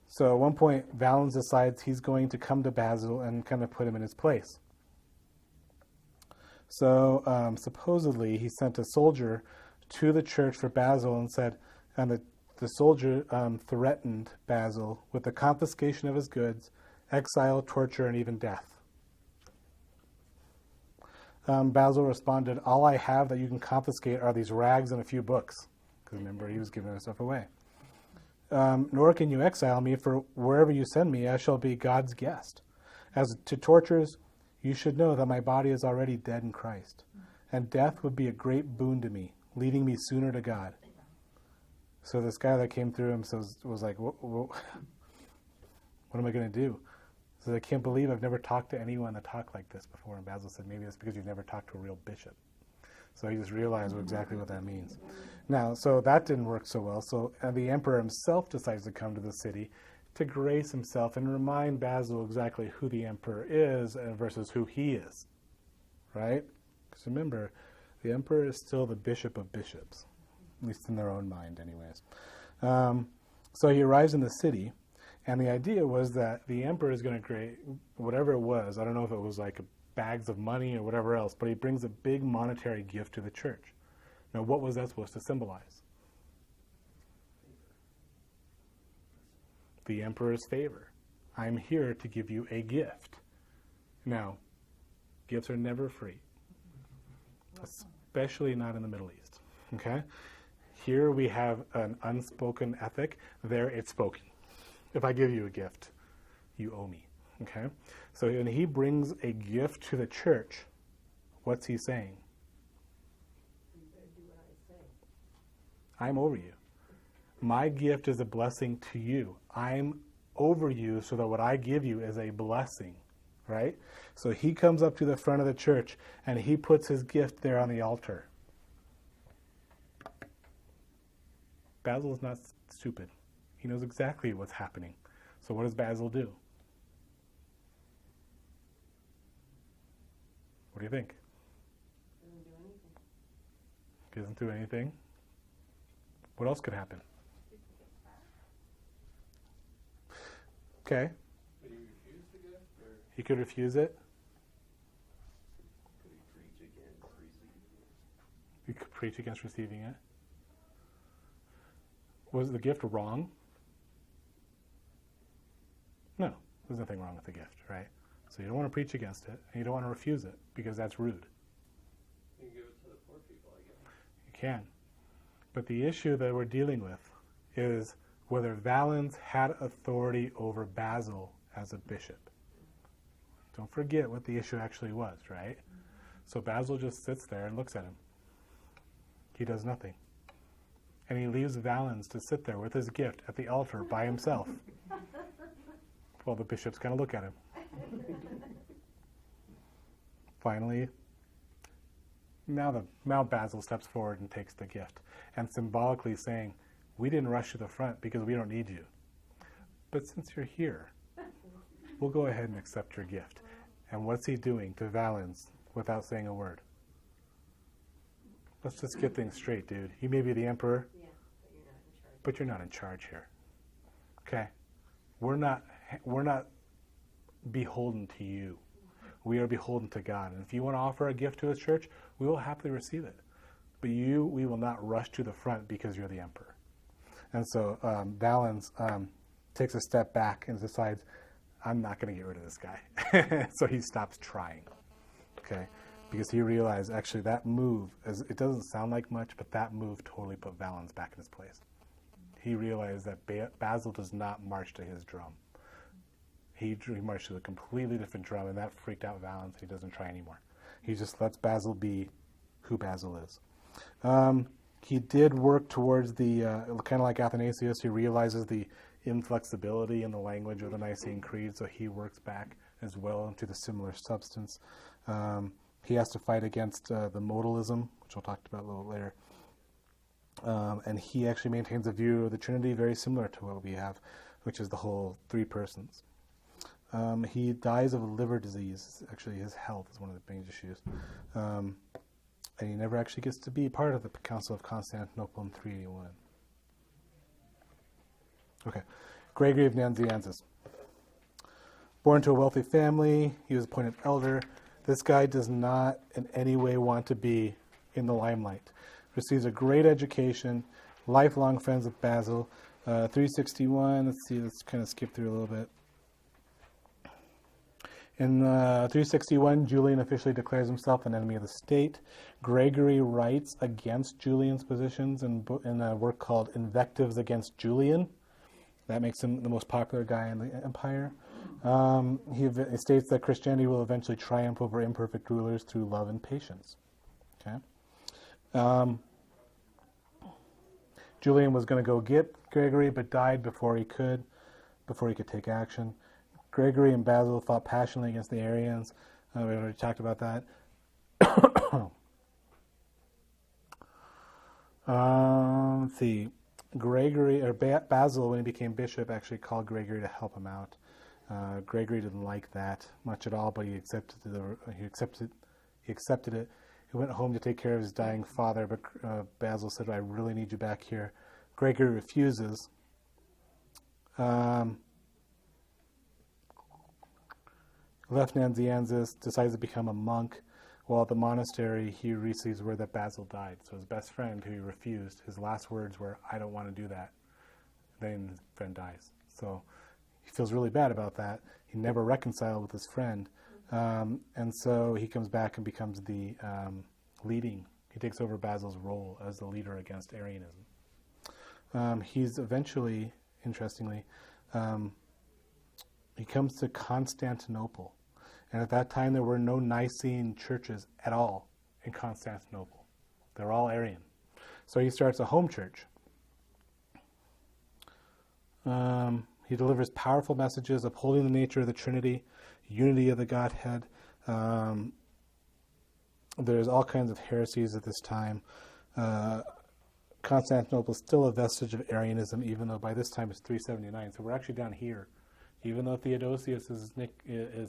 S1: So at one point, Valens decides he's going to come to Basil and kind of put him in his place. So supposedly, he sent a soldier to the church for Basil and said, and the soldier threatened Basil with the confiscation of his goods, exile, torture, and even death. Basil responded, "All I have that you can confiscate are these rags and a few books." Because remember, he was giving his stuff away. "Nor can you exile me, for wherever you send me, I shall be God's guest. As to tortures, you should know that my body is already dead in Christ, and death would be a great boon to me, leading me sooner to God." So this guy that came through him was like, what am I going to do? He said, "I can't believe I've never talked to anyone that talked like this before." And Basil said, "Maybe that's because you've never talked to a real bishop." So he just realized exactly what that means. Now, so that didn't work so well. So the emperor himself decides to come to the city to grace himself and remind Basil exactly who the emperor is versus who he is. Right? Because remember, the emperor is still the bishop of bishops, at least in their own mind anyways. So he arrives in the city, and the idea was that the emperor is going to create whatever it was. I don't know if it was like bags of money or whatever else, but he brings a big monetary gift to the church. Now, what was that supposed to symbolize? The emperor's favor. I'm here to give you a gift. Now, gifts are never free, especially not in the Middle East. Okay? Here we have an unspoken ethic. There it's spoken. If I give you a gift, you owe me. Okay? So when he brings a gift to the church, what's he saying?
S4: You better do what I say.
S1: I'm over you. My gift is a blessing to you. I'm over you so that what I give you is a blessing. Right? So he comes up to the front of the church and he puts his gift there on the altar. Basil is not stupid. He knows exactly what's happening. So what does Basil do? What do you think?
S4: Doesn't do anything.
S1: He doesn't do anything. What else could happen? Okay.
S5: But he refused the gift, or
S1: He could refuse it.
S5: could he preach against receiving it?
S1: He could preach against receiving it. Was the gift wrong? No, there's nothing wrong with the gift, right? So you don't want to preach against it, and you don't want to refuse it, because that's rude.
S5: You can give it to the poor people, I guess.
S1: You can. But the issue that we're dealing with is whether Valens had authority over Basil as a bishop. Don't forget what the issue actually was, right? So Basil just sits there and looks at him. He does nothing. And he leaves Valens to sit there with his gift at the altar by himself. Well, the bishop's going to look at him. Finally, now Basil steps forward and takes the gift, and symbolically saying, we didn't rush to the front because we don't need you. But since you're here, we'll go ahead and accept your gift. And what's he doing to Valens without saying a word? Let's just get things straight, dude. You may be the emperor,
S4: Yeah, but you're not in charge.
S1: but you're not in charge here. Okay? We're not beholden to you. We are beholden to God. And if you want to offer a gift to his church, we will happily receive it. But we will not rush to the front because you're the emperor. And so Valens takes a step back and decides, I'm not going to get rid of this guy. So he stops trying. Okay? Because he realized, actually, that move, it doesn't sound like much, but that move totally put Valens back in his place. He realized that Basil does not march to his drum. He marched to a completely different drum, and that freaked out Valens. He doesn't try anymore. He just lets Basil be who Basil is. He did work towards the, kind of like Athanasius, he realizes the inflexibility in the language of the Nicene Creed, so he works back as well into the similar substance. He has to fight against the modalism, which we'll talk about a little later. And he actually maintains a view of the Trinity very similar to what we have, which is the whole three persons. He dies of a liver disease. Actually, his health is one of the main issues. And he never actually gets to be part of the Council of Constantinople in 381. Okay. Gregory of Nazianzus. Born to a wealthy family, he was appointed elder. This guy does not in any way want to be in the limelight. Receives a great education, lifelong friends with Basil. 361, let's kind of skip through a little bit. In 361, Julian officially declares himself an enemy of the state. Gregory writes against Julian's positions in a work called Invectives Against Julian. That makes him the most popular guy in the empire. He states that Christianity will eventually triumph over imperfect rulers through love and patience. Okay. Julian was going to go get Gregory, but died before he could take action. Gregory and Basil fought passionately against the Arians. We already talked about that. Let's see. Basil, when he became bishop, actually called Gregory to help him out. Gregory didn't like that much at all, but he accepted it. He went home to take care of his dying father, but Basil said, I really need you back here. Gregory refuses. Left Nazianzus, decides to become a monk. While at the monastery, he receives word that Basil died. So his best friend, who he refused, his last words were, I don't want to do that. Then his friend dies. So he feels really bad about that. He never reconciled with his friend. And so he comes back and becomes the he takes over Basil's role as the leader against Arianism. He's eventually, interestingly, he comes to Constantinople. And at that time, there were no Nicene churches at all in Constantinople. They're all Arian. So he starts a home church. He delivers powerful messages upholding the nature of the Trinity, unity of the Godhead. There's all kinds of heresies at this time. Constantinople is still a vestige of Arianism, even though by this time it's 379. So we're actually down here. Even though Theodosius is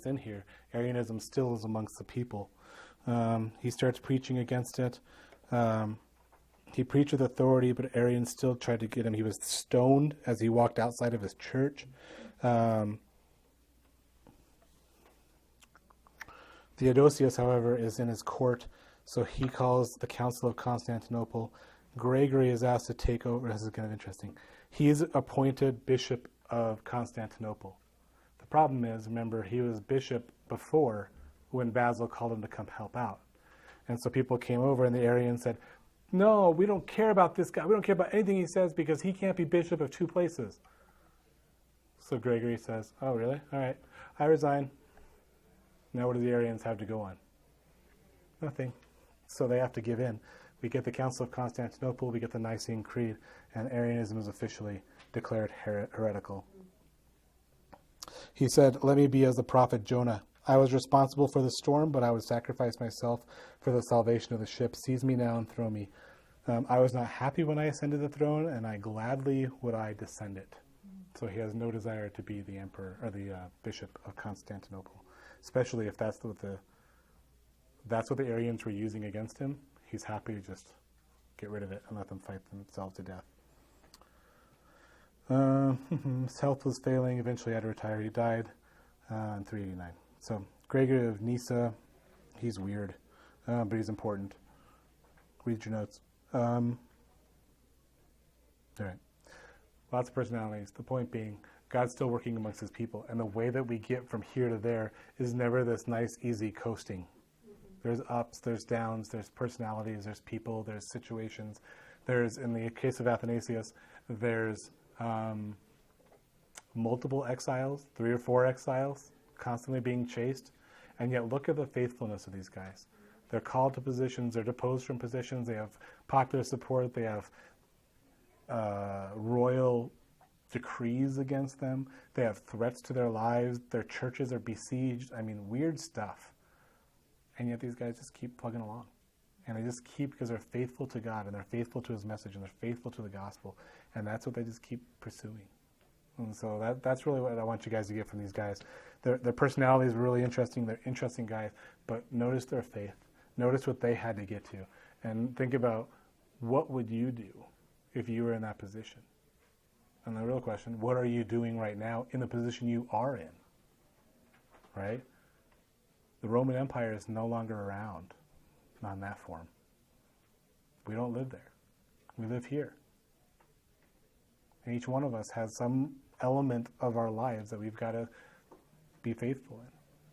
S1: in here, Arianism still is amongst the people. He starts preaching against it. He preached with authority, but Arians still tried to get him. He was stoned as he walked outside of his church. Theodosius, however, is in his court, so he calls the Council of Constantinople. Gregory is asked to take over. This is kind of interesting. He's appointed Bishop of Constantinople. The problem is, remember, he was bishop before when Basil called him to come help out. And so people came over and the Arians said, no, we don't care about this guy. We don't care about anything he says because he can't be bishop of two places. So Gregory says, oh, really? All right, I resign. Now what do the Arians have to go on? Nothing. So they have to give in. We get the Council of Constantinople, we get the Nicene Creed, and Arianism is officially declared heretical. He said, let me be as the prophet Jonah. I was responsible for the storm, but I would sacrifice myself for the salvation of the ship. Seize me now and throw me. I was not happy when I ascended the throne, and I gladly would I descend it. So he has no desire to be the emperor or the bishop of Constantinople, especially if that's what the Arians were using against him. He's happy to just get rid of it and let them fight themselves to death. His health was failing. Eventually had to retire. He died in 389. So Gregory of Nyssa, he's weird, but he's important. Read your notes. All right. Lots of personalities. The point being, God's still working amongst his people, and the way that we get from here to there is never this nice, easy coasting. There's ups, there's downs, there's personalities, there's people, there's situations. There's, in the case of Athanasius, there's multiple exiles, 3 or 4 exiles, constantly being chased. And yet look at the faithfulness of these guys. They're called to positions, they're deposed from positions, they have popular support, they have royal decrees against them, they have threats to their lives, their churches are besieged. I mean, weird stuff. And yet these guys just keep plugging along. And they just keep, because they're faithful to God, and they're faithful to his message, and they're faithful to the gospel. And that's what they just keep pursuing. And so that's really what I want you guys to get from these guys. Their personalities are really interesting. They're interesting guys. But notice their faith. Notice what they had to get to. And think about, what would you do if you were in that position? And the real question, what are you doing right now in the position you are in? Right? The Roman Empire is no longer around on that form. We don't live there. We live here. And each one of us has some element of our lives that we've got to be faithful in.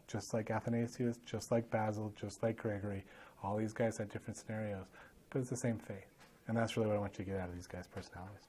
S1: Just like Athanasius, just like Basil, just like Gregory. All these guys had different scenarios, but it's the same faith. And that's really what I want you to get out of these guys' personalities.